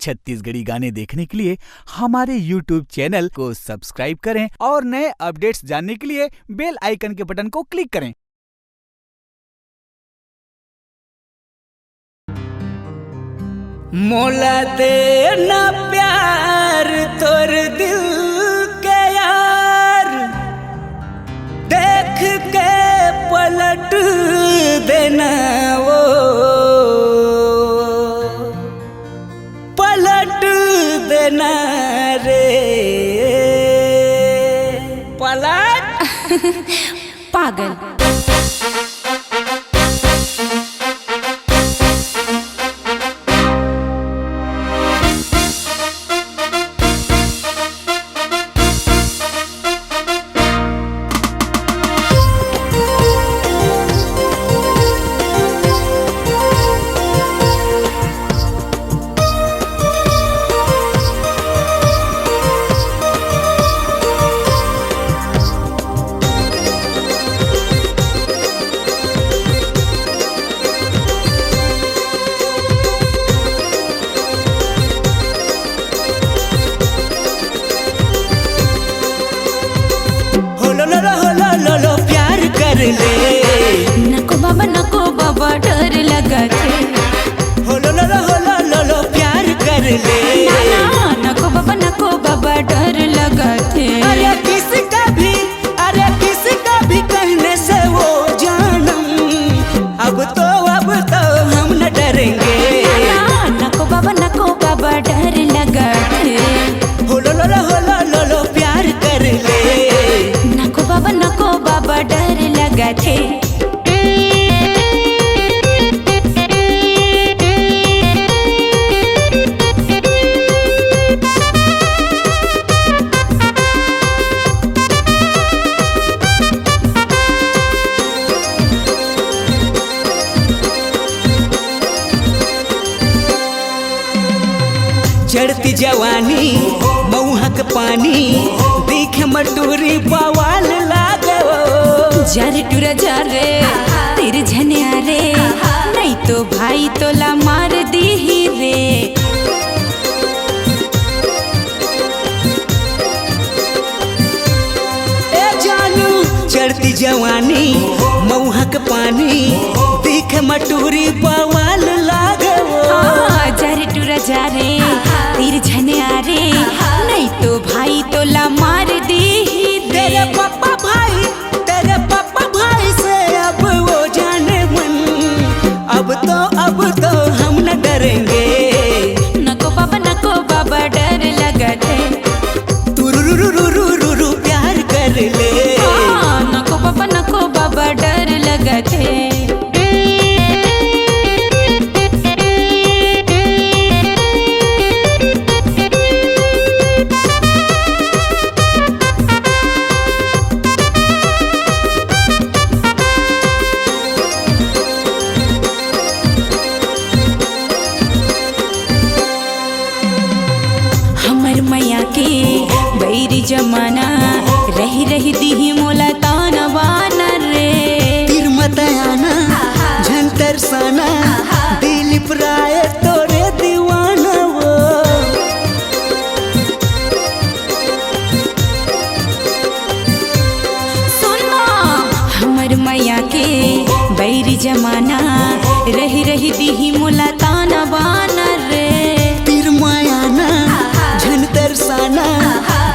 छत्तीसगढ़ी गाने देखने के लिए हमारे YouTube चैनल को सब्सक्राइब करें और नए अपडेट्स जानने के लिए बेल आइकन के बटन को क्लिक करें। मोला दे ना प्यार तोर दिल के यार, देख के पलट देना वो, पलट देना रे, पलट पागल। लो प्यार कर ले, नको बाबा डर लगा थे। हो लो प्यार कर ले, नको बाबा डर लगा थे। अरे किसका भी कहने से वो जानम, अब तो हम न डरेंगे। नको बाबा डर लगा थे। हो लो प्यार कर ले, नको बाबा डर लगा थे। चढ़ती जवानी मऊहक पानी, देखे मटूरी बवाल लागो। जर टूरा जा रे तेरे झनिया रे, नहीं तो भाई तोला मार दी ही रे। ए जानू चढ़ती जवानी मऊहक पानी, देखे मटूरी बवाल लागो। जर टूरा जा रे तेरे झनिया रे, नहीं तो भाई तोला मार दी ही रे। तेरे पापा भाई से अब वो जाने मन, अब तो हम न डरेंगे। नको बाबा डर लगा थे। तुरुरुरुरुरुरु प्यार कर ले, नको बाबा डर लगा थे। हमर मैया के बैरी जमाना, रही दी मोला ताना बाना रे। तीर मतयाना झंटर साना, दिलीप राय तोरे दीवाना वो। सुनो हमर मैया के बैरी जमाना, रही दी मोला ताना बाना रे। तीर मायाना झंटर साना,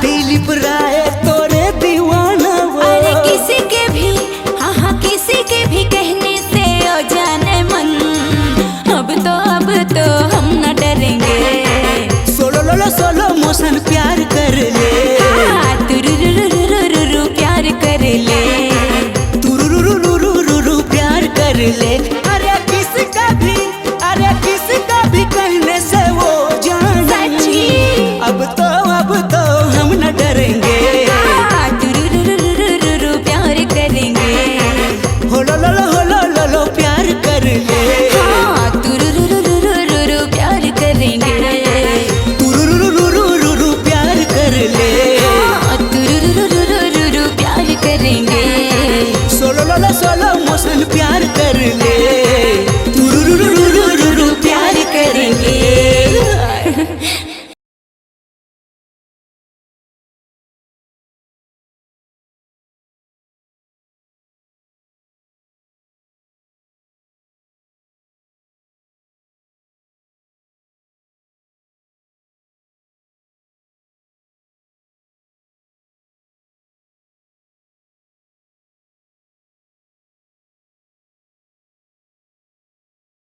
दिलीप राय तोरे दीवाना वो। अरे किसी के भी कहने से ओ जाने मन, अब तो